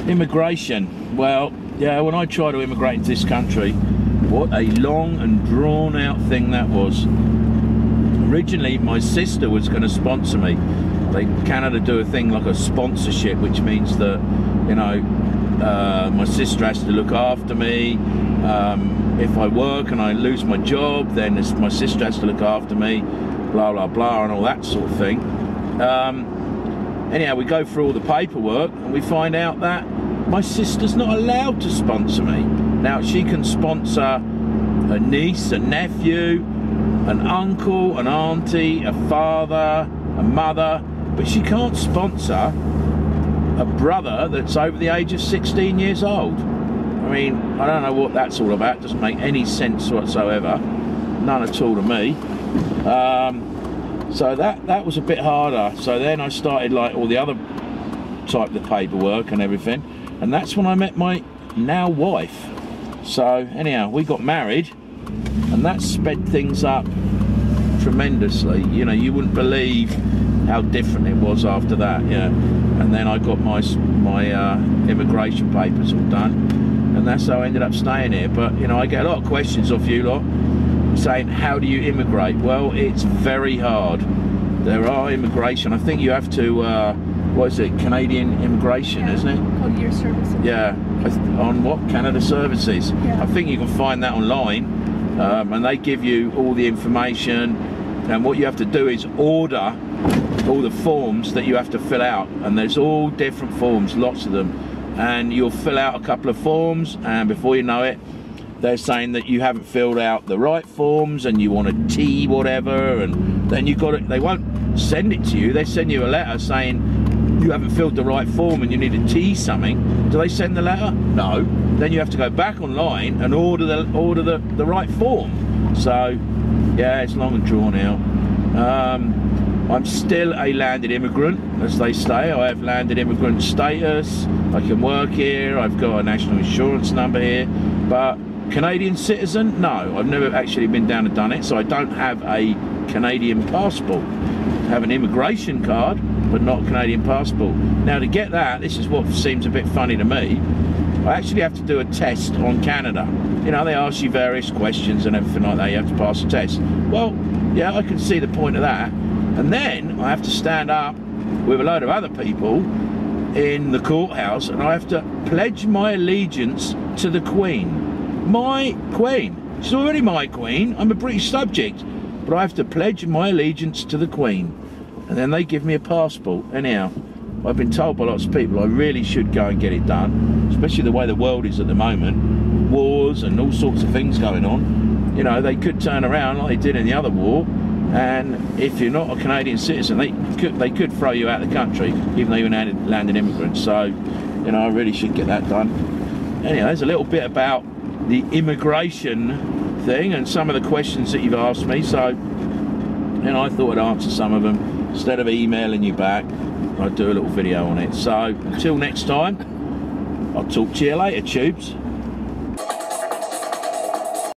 Immigration. Well, yeah, when I tried to immigrate into this country, what a long and drawn out thing that was. Originally, my sister was going to sponsor me. Canada do a thing like a sponsorship, which means that, you know, my sister has to look after me. If I work and I lose my job, then my sister has to look after me, blah blah blah, and all that sort of thing. Anyhow, we go through all the paperwork and we find out that my sister's not allowed to sponsor me. Now, she can sponsor a niece, a nephew, an uncle, an auntie, a father, a mother, but she can't sponsor a brother that's over the age of 16 years old. I mean, I don't know what that's all about. It doesn't make any sense whatsoever. None at all to me. So that was a bit harder. So then I started like all the other type of paperwork and everything, and that's when I met my now wife. So anyhow, we got married, and that sped things up tremendously. You know, you wouldn't believe how different it was after that. Yeah. And then I got my immigration papers all done, and that's how I ended up staying here. But you know, I get a lot of questions off you lot saying, how do you immigrate? Well, it's very hard. There are immigration. I think you have to what is it, Canadian immigration, isn't it? Go to your services. Yeah. On what? Canada Services. Yeah. I think you can find that online, and they give you all the information, and what you have to do is order all the forms that you have to fill out, and there's all different forms, lots of them, and you'll fill out a couple of forms, and before you know it, they're saying that you haven't filled out the right forms and you want a T whatever, and then you got it. They won't send it to you. They send you a letter saying you haven't filled the right form and you need a T something. Do they send the letter? No. Then you have to go back online and order the right form. So yeah, it's long and drawn out. I'm still a landed immigrant, as they say. I have landed immigrant status. I can work here. I've got a national insurance number here, but Canadian citizen? No, I've never actually been down and done it, so I don't have a Canadian passport. I have an immigration card, but not a Canadian passport. Now, to get that, this is what seems a bit funny to me, I actually have to do a test on Canada. You know, they ask you various questions and everything like that. You have to pass a test. Well, yeah, I can see the point of that. And then I have to stand up with a load of other people in the courthouse, and I have to pledge my allegiance to the Queen. My Queen. She's already my Queen. I'm a British subject, but I have to pledge my allegiance to the Queen, and then they give me a passport. Anyhow, I've been told by lots of people I really should go and get it done, especially the way the world is at the moment, wars and all sorts of things going on. You know, they could turn around like they did in the other war, and if you're not a Canadian citizen, they could throw you out of the country, even though you're an landed immigrant. So, you know, I really should get that done. Anyhow, there's a little bit about the immigration thing and some of the questions that you've asked me. So, you know, I thought I'd answer some of them instead of emailing you back. I'd do a little video on it. So, until next time, I'll talk to you later, tubes.